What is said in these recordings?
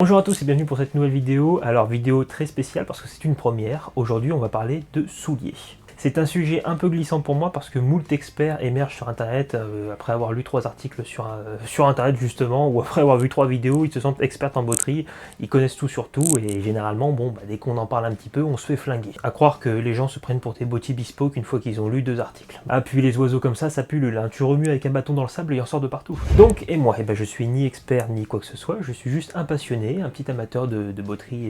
Bonjour à tous et bienvenue pour cette nouvelle vidéo. Alors vidéo très spéciale parce que c'est une première. Aujourd'hui on va parler de souliers. C'est un sujet un peu glissant pour moi parce que moult experts émergent sur internet après avoir lu 3 articles sur internet justement, ou après avoir vu 3 vidéos, ils se sentent experts en botterie, ils connaissent tout sur tout et généralement dès qu'on en parle un petit peu on se fait flinguer. À croire que les gens se prennent pour des bottiers bespoke une fois qu'ils ont lu 2 articles. Ah puis les oiseaux comme ça pullule, hein. Tu remues avec un bâton dans le sable et il en sort de partout. Donc et moi, je suis ni expert ni quoi que ce soit, je suis juste un passionné, un petit amateur de botterie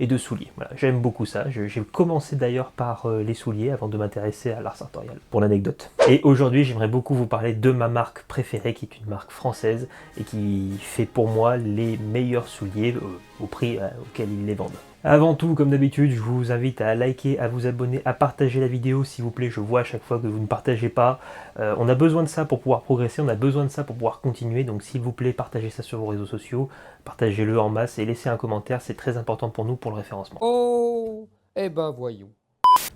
et de souliers. Voilà, j'aime beaucoup ça. J'ai commencé d'ailleurs par les souliers avant de m'intéresser à l'art sartorial, pour l'anecdote. Et aujourd'hui, j'aimerais beaucoup vous parler de ma marque préférée, qui est une marque française et qui fait pour moi les meilleurs souliers au prix auquel ils les vendent. Avant tout, comme d'habitude, je vous invite à liker, à vous abonner, à partager la vidéo s'il vous plaît. Je vois à chaque fois que vous ne partagez pas. On a besoin de ça pour pouvoir progresser, on a besoin de ça pour pouvoir continuer. Donc s'il vous plaît, partagez ça sur vos réseaux sociaux, partagez-le en masse et laissez un commentaire, c'est très important pour nous pour le référencement. Oh, eh ben voyons.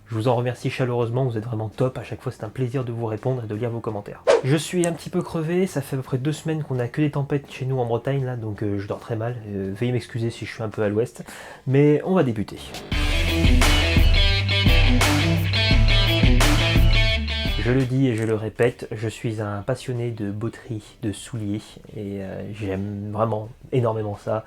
Je vous en remercie chaleureusement, vous êtes vraiment top, à chaque fois c'est un plaisir de vous répondre et de lire vos commentaires. Je suis un petit peu crevé, ça fait à peu près 2 semaines qu'on a que des tempêtes chez nous en Bretagne là, donc je dors très mal, veuillez m'excuser si je suis un peu à l'ouest, mais on va débuter. Je le dis et je le répète, je suis un passionné de botterie, de souliers, et j'aime vraiment énormément ça.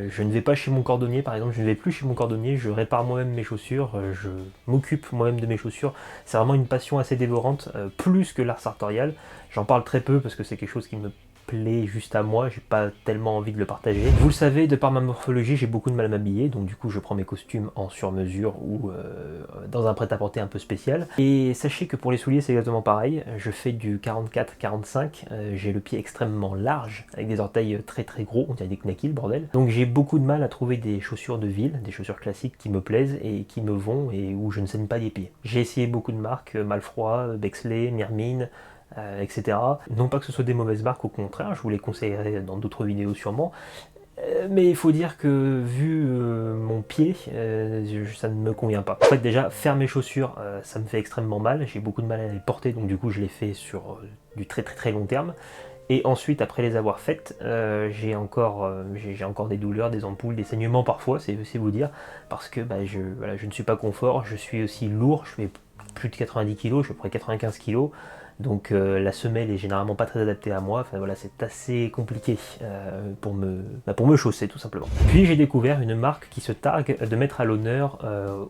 Je ne vais pas chez mon cordonnier par exemple, je ne vais plus chez mon cordonnier, je répare moi-même mes chaussures, je m'occupe moi-même de mes chaussures. C'est vraiment une passion assez dévorante, plus que l'art sartorial. J'en parle très peu parce que c'est quelque chose qui me plaît juste à moi, j'ai pas tellement envie de le partager. Vous le savez, de par ma morphologie, j'ai beaucoup de mal à m'habiller, donc du coup je prends mes costumes en sur-mesure ou dans un prêt-à-porter un peu spécial. Et sachez que pour les souliers c'est exactement pareil, je fais du 44-45, j'ai le pied extrêmement large, avec des orteils très très gros, on dirait des knackis le bordel. Donc j'ai beaucoup de mal à trouver des chaussures de ville, des chaussures classiques qui me plaisent et qui me vont et où je ne saigne pas des pieds. J'ai essayé beaucoup de marques, Malfroid, Bexley, Myrmine, etc. Non pas que ce soit des mauvaises marques, au contraire, je vous les conseillerais dans d'autres vidéos sûrement, mais il faut dire que vu mon pied, ça ne me convient pas. En fait déjà, faire mes chaussures, ça me fait extrêmement mal, j'ai beaucoup de mal à les porter, donc du coup je les fais sur du très très très long terme. Et ensuite, après les avoir faites, j'ai encore des douleurs, des ampoules, des saignements parfois, c'est vous dire, parce que je ne suis pas confort, je suis aussi lourd, je fais plus de 90 kg, je fais à peu près 95 kg. Donc la semelle est généralement pas très adaptée à moi, enfin voilà, c'est assez compliqué pour me chausser tout simplement. Puis j'ai découvert une marque qui se targue de mettre à l'honneur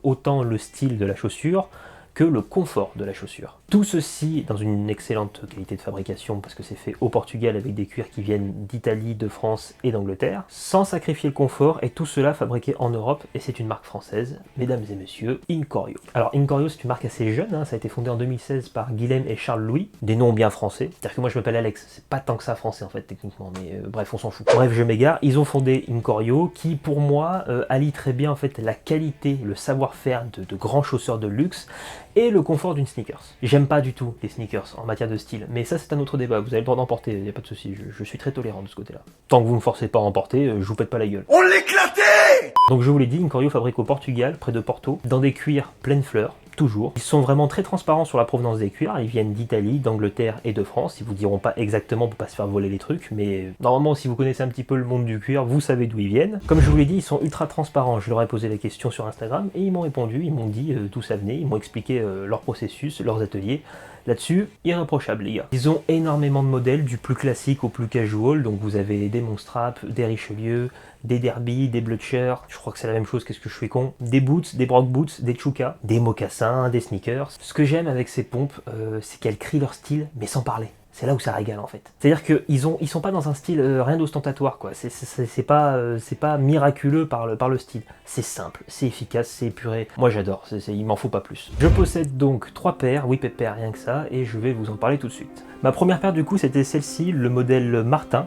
autant le style de la chaussure que le confort de la chaussure. Tout ceci dans une excellente qualité de fabrication parce que c'est fait au Portugal avec des cuirs qui viennent d'Italie, de France et d'Angleterre, sans sacrifier le confort, et tout cela fabriqué en Europe, et c'est une marque française, mesdames et messieurs, Incorio. Alors Incorio c'est une marque assez jeune, hein, ça a été fondé en 2016 par Guilhem et Charles Louis, des noms bien français, c'est-à-dire que moi je m'appelle Alex, c'est pas tant que ça français en fait techniquement, mais bref on s'en fout. Bref je m'égare, ils ont fondé Incorio qui pour moi allie très bien en fait la qualité, le savoir-faire de grands chausseurs de luxe et le confort d'une sneakers. J'aime pas du tout les sneakers en matière de style, mais ça c'est un autre débat, vous avez le droit d'en porter, y a pas de souci, je suis très tolérant de ce côté-là. Tant que vous me forcez pas à en porter, je vous pète pas la gueule. On l'éclatait! Donc je vous l'ai dit, Incorio fabrique au Portugal, près de Porto, dans des cuirs pleines fleurs, toujours. Ils sont vraiment très transparents sur la provenance des cuirs, ils viennent d'Italie, d'Angleterre et de France, ils vous diront pas exactement pour pas se faire voler les trucs, mais normalement si vous connaissez un petit peu le monde du cuir, vous savez d'où ils viennent. Comme je vous l'ai dit, ils sont ultra transparents, je leur ai posé la question sur Instagram et ils m'ont répondu, ils m'ont dit d'où ça venait, ils m'ont expliqué leur processus, leurs ateliers. Là-dessus, irréprochable les gars. Ils ont énormément de modèles, du plus classique au plus casual, donc vous avez des Monstrap, des Richelieu, des Derby, des Blutcher, je crois que c'est la même chose, qu'est-ce que je suis con, des boots, des Brock boots, des Chuka, des mocassins, des sneakers. Ce que j'aime avec ces pompes, c'est qu'elles crient leur style, mais sans parler. C'est là où ça régale en fait. C'est-à-dire qu'ils sont pas dans un style rien d'ostentatoire quoi. C'est pas miraculeux par le style. C'est simple, c'est efficace, c'est épuré. Moi j'adore, il m'en faut pas plus. Je possède donc 3 paires, oui pépère, rien que ça, et je vais vous en parler tout de suite. Ma première paire du coup c'était celle-ci, le modèle Martin,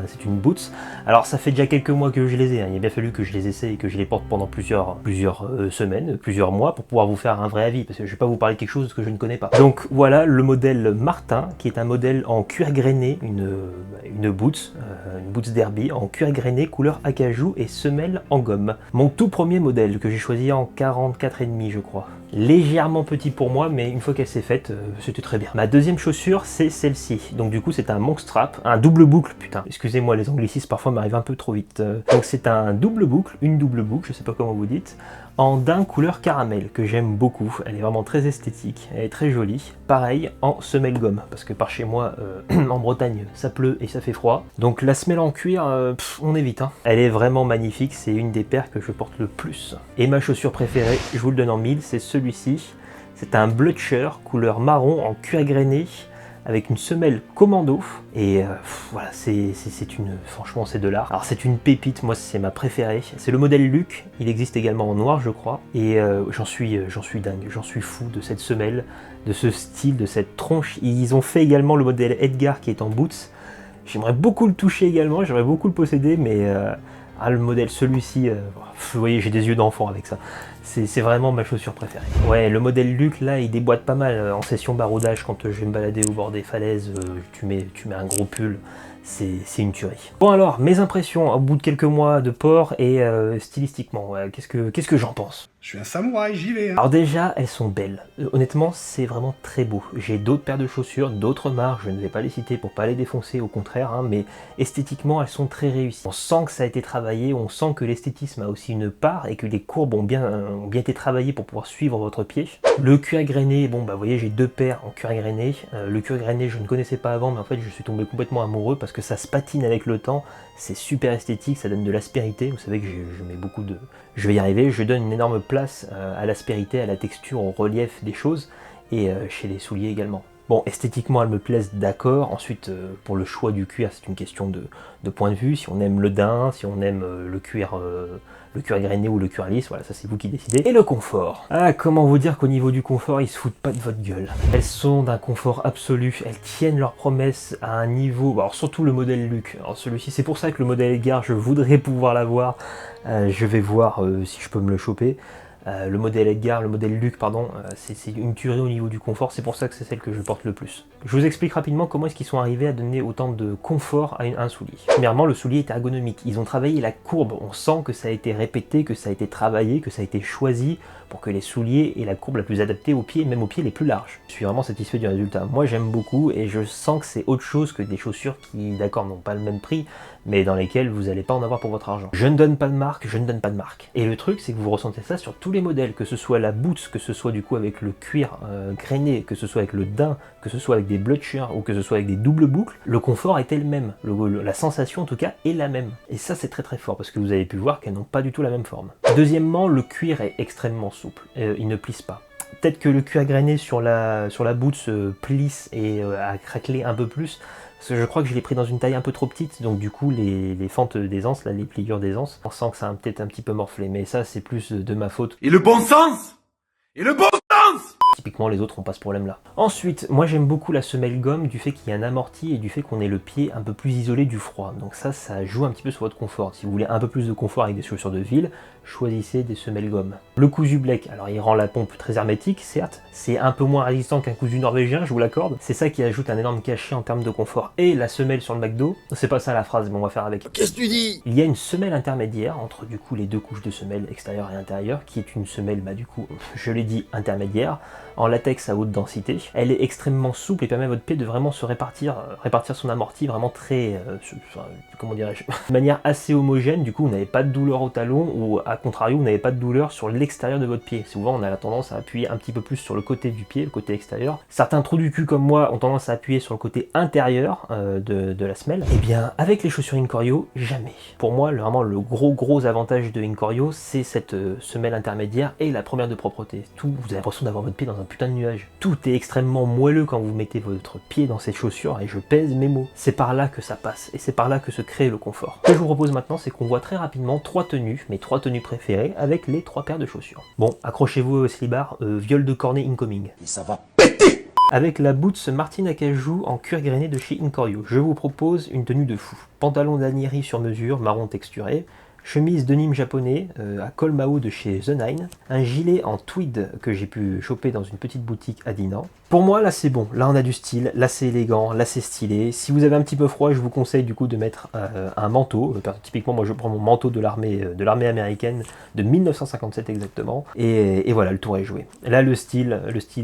c'est une Boots. Alors ça fait déjà quelques mois que je les ai, hein. Il a bien fallu que je les essaie et que je les porte pendant plusieurs semaines, plusieurs mois pour pouvoir vous faire un vrai avis, parce que je vais pas vous parler de quelque chose que je ne connais pas. Donc voilà le modèle Martin, qui est un modèle en cuir grainé, une Boots Derby en cuir grainé couleur acajou et semelle en gomme. Mon tout premier modèle que j'ai choisi en 44,5 je crois. légèrement petit pour moi, mais une fois qu'elle s'est faite, c'était très bien. Ma deuxième chaussure, c'est celle-ci. Donc du coup, c'est un monk strap, un double boucle, putain. Excusez-moi, les anglicismes parfois m'arrivent un peu trop vite. Donc c'est un double boucle, une double boucle, je sais pas comment vous dites, en daim couleur caramel, que j'aime beaucoup. Elle est vraiment très esthétique, elle est très jolie. Pareil, en semelle gomme, parce que par chez moi, en Bretagne, ça pleut et ça fait froid. Donc la semelle en cuir, on évite. Hein. Elle est vraiment magnifique, c'est une des paires que je porte le plus. Et ma chaussure préférée, je vous le donne en mille, c'est celui-ci. C'est un Blutcher couleur marron en cuir grainé avec une semelle commando et voilà, c'est une, franchement c'est de l'art. Alors c'est une pépite, moi c'est ma préférée. C'est le modèle Luc, il existe également en noir je crois et j'en suis dingue, j'en suis fou de cette semelle, de ce style, de cette tronche. Ils ont fait également le modèle Edgar qui est en boots. J'aimerais beaucoup le toucher également, j'aimerais beaucoup le posséder, mais le modèle celui-ci, vous voyez, j'ai des yeux d'enfant avec ça. C'est vraiment ma chaussure préférée. Ouais, le modèle Luc, là, il déboîte pas mal en session baroudage quand je vais me balader au bord des falaises. Tu mets un gros pull, c'est une tuerie. Bon alors, mes impressions au bout de quelques mois de port et stylistiquement, ouais, qu'est-ce que j'en pense? Je suis un samouraï, j'y vais. Hein. Alors déjà, elles sont belles. Honnêtement, c'est vraiment très beau. J'ai d'autres paires de chaussures, d'autres marques, je ne vais pas les citer pour pas les défoncer, au contraire, hein, mais esthétiquement, elles sont très réussies. On sent que ça a été travaillé, on sent que l'esthétisme a aussi une part et que les courbes ont bien été travaillées pour pouvoir suivre votre pied. Le cuir grainé, bon bah vous voyez, j'ai deux paires en cuir grainé. Le cuir grainé, je ne connaissais pas avant, mais en fait, je suis tombé complètement amoureux parce que ça se patine avec le temps. C'est super esthétique, ça donne de l'aspérité. Vous savez que je mets beaucoup de... Je vais y arriver, je donne une énorme place à l'aspérité, à la texture, au relief des choses, et chez les souliers également. Bon, esthétiquement, elles me plaisent, d'accord. Ensuite, pour le choix du cuir, c'est une question de point de vue. Si on aime le daim, si on aime le cuir grainé ou le cuir lisse, voilà, ça c'est vous qui décidez. Et le confort. Ah, comment vous dire qu'au niveau du confort, ils se foutent pas de votre gueule. Elles sont d'un confort absolu, elles tiennent leurs promesses à un niveau... Alors surtout le modèle Luc. Alors celui-ci, c'est pour ça que le modèle Edgar, je voudrais pouvoir l'avoir. Je vais voir si je peux me le choper. Le modèle Edgar, le modèle Luc, pardon, c'est une tuerie au niveau du confort, c'est pour ça que c'est celle que je porte le plus. Je vous explique rapidement comment est-ce qu'ils sont arrivés à donner autant de confort à un soulier. Premièrement, le soulier est ergonomique, ils ont travaillé la courbe, on sent que ça a été répété, que ça a été travaillé, que ça a été choisi pour que les souliers aient la courbe la plus adaptée aux pieds, même aux pieds les plus larges. Je suis vraiment satisfait du résultat. Moi j'aime beaucoup et je sens que c'est autre chose que des chaussures qui, d'accord, n'ont pas le même prix, mais dans lesquelles vous n'allez pas en avoir pour votre argent. Je ne donne pas de marque, je ne donne pas de marque. Et le truc, c'est que vous ressentez ça sur tous les modèles, que ce soit la boots, que ce soit du coup avec le cuir grainé, que ce soit avec le daim, que ce soit avec des Blutcher ou que ce soit avec des doubles boucles, le confort était le même. La sensation en tout cas est la même. Et ça c'est très très fort parce que vous avez pu voir qu'elles n'ont pas du tout la même forme. Deuxièmement, le cuir est extrêmement souple, il ne plisse pas. Peut-être que le cuir grainé sur la boots plisse et a craquelé un peu plus, parce que je crois que je l'ai pris dans une taille un peu trop petite, donc du coup les fentes des anses, là, les pliures des anses, on sent que ça a peut-être un petit peu morflé, mais ça c'est plus de ma faute. Et le bon sens. Et le bon sens. Typiquement les autres n'ont pas ce problème là. Ensuite, moi j'aime beaucoup la semelle gomme du fait qu'il y a un amorti et du fait qu'on ait le pied un peu plus isolé du froid. Donc ça joue un petit peu sur votre confort. Si vous voulez un peu plus de confort avec des chaussures de ville, choisissez des semelles gomme. Le cousu black, alors il rend la pompe très hermétique, certes, c'est un peu moins résistant qu'un cousu norvégien, je vous l'accorde. C'est ça qui ajoute un énorme cachet en termes de confort. Et la semelle sur le McDo, c'est pas ça la phrase, mais on va faire avec. Qu'est-ce que tu dis? Il y a une semelle intermédiaire entre du coup les deux couches de semelle extérieure et intérieure, qui est une semelle, bah du coup, je l'ai dit, intermédiaire, en latex à haute densité. Elle est extrêmement souple et permet à votre pied de vraiment se répartir son amorti vraiment très, comment dirais-je, de manière assez homogène. Du coup, vous n'avez pas de douleur au talon ou à contrario, vous n'avez pas de douleur sur l'extérieur de votre pied. Souvent, on a la tendance à appuyer un petit peu plus sur le côté du pied, le côté extérieur. Certains trous du cul comme moi ont tendance à appuyer sur le côté intérieur de la semelle. Et bien, avec les chaussures Incorio, jamais. Pour moi, vraiment, le gros avantage de Incorio, c'est cette semelle intermédiaire et la première de propreté. Tout, vous avez l'impression d'avoir votre pied dans un putain de nuage. Tout est extrêmement moelleux quand vous mettez votre pied dans cette chaussure et je pèse mes mots. C'est par là que ça passe et c'est par là que se crée le confort. Ce que je vous propose maintenant, c'est qu'on voit très rapidement trois tenues, mes trois tenues préférées avec les trois paires de chaussures. Bon, accrochez-vous au slibard, viol de cornet incoming. Et ça va péter. Avec la boots Martin Acajou en cuir grainé de chez Incorio, je vous propose une tenue de fou. Pantalon d'Anieri sur mesure, marron texturé, chemise denim japonais à col Mao de chez The Nine, un gilet en tweed que j'ai pu choper dans une petite boutique à Dinan, Pour moi, là c'est bon, là on a du style, là c'est élégant, là c'est stylé. Si vous avez un petit peu froid, je vous conseille du coup de mettre un manteau. Typiquement, moi je prends mon manteau de l'armée américaine de 1957 exactement. Et voilà, le tour est joué. Là le style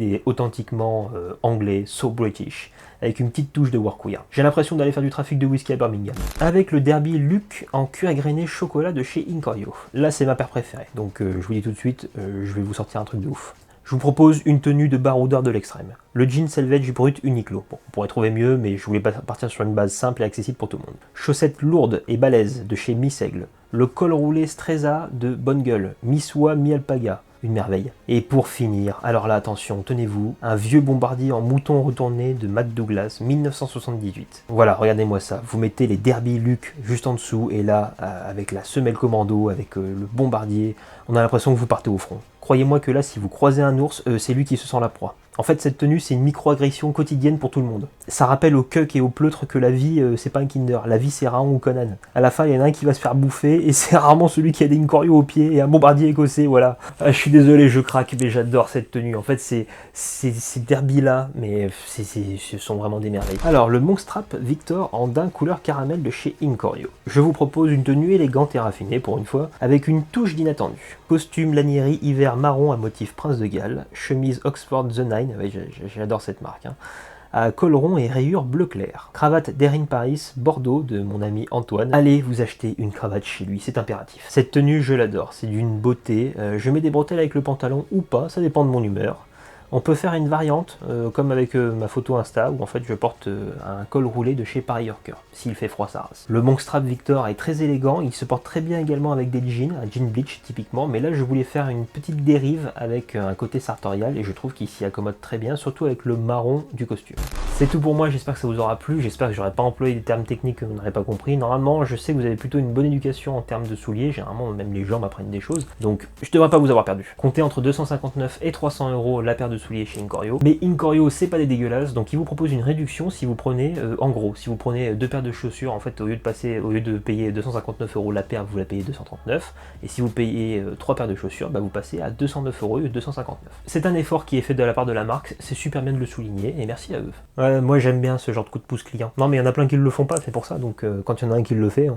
est authentiquement anglais, so British, avec une petite touche de workwear. J'ai l'impression d'aller faire du trafic de whisky à Birmingham. Avec le Derby Luke en cuir grainé chocolat de chez Incorio. Là c'est ma paire préférée, donc je vous dis tout de suite, je vais vous sortir un truc de ouf. Je vous propose une tenue de baroudeur de l'extrême. Le jean Selvage brut Uniqlo. Bon, on pourrait trouver mieux, mais je voulais partir sur une base simple et accessible pour tout le monde. Chaussettes lourdes et balèzes de chez Miss Aigle. Le col roulé Streza de Bonne Gueule. Mi-soie, mi-alpaga. Une merveille. Et pour finir, alors là attention, tenez-vous, un vieux bombardier en mouton retourné de Matt Douglas, 1978. Voilà, regardez-moi ça. Vous mettez les Derby Luke juste en dessous, et là, avec la semelle commando, avec le bombardier, on a l'impression que vous partez au front. Croyez-moi que là, si vous croisez un ours, c'est lui qui se sent la proie. En fait, cette tenue, c'est une micro-agression quotidienne pour tout le monde. Ça rappelle au cuck et au pleutre que la vie, c'est pas un Kinder. La vie, c'est Raon ou Conan. À la fin, il y en a un qui va se faire bouffer, et c'est rarement celui qui a des Incorio au pied et un bombardier écossais, voilà. Je suis désolé, je craque, mais j'adore cette tenue. En fait, ces Derby-là, mais ce sont vraiment des merveilles. Alors, le Monstrap Victor en daim couleur caramel de chez Incorio. Je vous propose une tenue élégante et raffinée, pour une fois, avec une touche d'inattendu. Costume Lanieri hiver marron à motif Prince de Galles, chemise Oxford The Nine, ouais, j'adore cette marque, hein, à col rond et rayures bleu clair. Cravate d'Erin Paris, Bordeaux, de mon ami Antoine. Allez vous acheter une cravate chez lui, c'est impératif. Cette tenue, je l'adore, c'est d'une beauté. Je mets des bretelles avec le pantalon ou pas, ça dépend de mon humeur. On peut faire une variante, comme avec ma photo Insta, où en fait je porte un col roulé de chez Paris Yorker. S'il fait froid, ça rase. Le Monstrap Victor est très élégant, il se porte très bien également avec des jeans, un jean bleach typiquement, mais là je voulais faire une petite dérive avec un côté sartorial, et je trouve qu'il s'y accommode très bien, surtout avec le marron du costume. C'est tout pour moi, j'espère que ça vous aura plu, j'espère que j'aurais pas employé des termes techniques que vous n'aurez pas compris. Normalement, je sais que vous avez plutôt une bonne éducation en termes de souliers, généralement même les gens m'apprennent des choses, donc je devrais pas vous avoir perdu. Comptez entre 259 et 300 € la paire de souliers chez Incorio. Mais Incorio, c'est pas des dégueulasses, donc il vous propose une réduction si vous prenez, en gros, si vous prenez 2 paires de chaussures, en fait, au lieu de payer 259 € la paire, vous la payez 239, et si vous payez 3 paires de chaussures, bah, vous passez à 209 € au lieu de 259. C'est un effort qui est fait de la part de la marque, c'est super bien de le souligner, et merci à eux. Ouais, moi j'aime bien ce genre de coup de pouce client. Non mais il y en a plein qui ne le font pas, c'est pour ça, donc quand il y en a un qui le fait,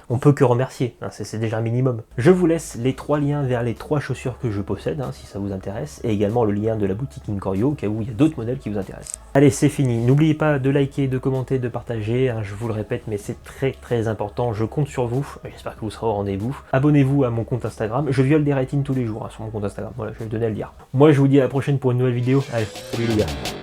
on peut que remercier, hein, c'est déjà un minimum. Je vous laisse les 3 liens vers les 3 chaussures que je possède, hein, si ça vous intéresse, et également le lien de la boutique Incorio, au cas où il y a d'autres modèles qui vous intéressent. Allez, c'est fini. N'oubliez pas de liker, de commenter, de partager, hein, je vous le répète, mais c'est très important, je compte sur vous, j'espère que vous serez au rendez-vous. Abonnez-vous à mon compte Instagram, je viole des ratings tous les jours hein, sur mon compte Instagram, voilà, je vais le donner à le dire. Moi je vous dis à la prochaine pour une nouvelle vidéo, allez, salut les gars.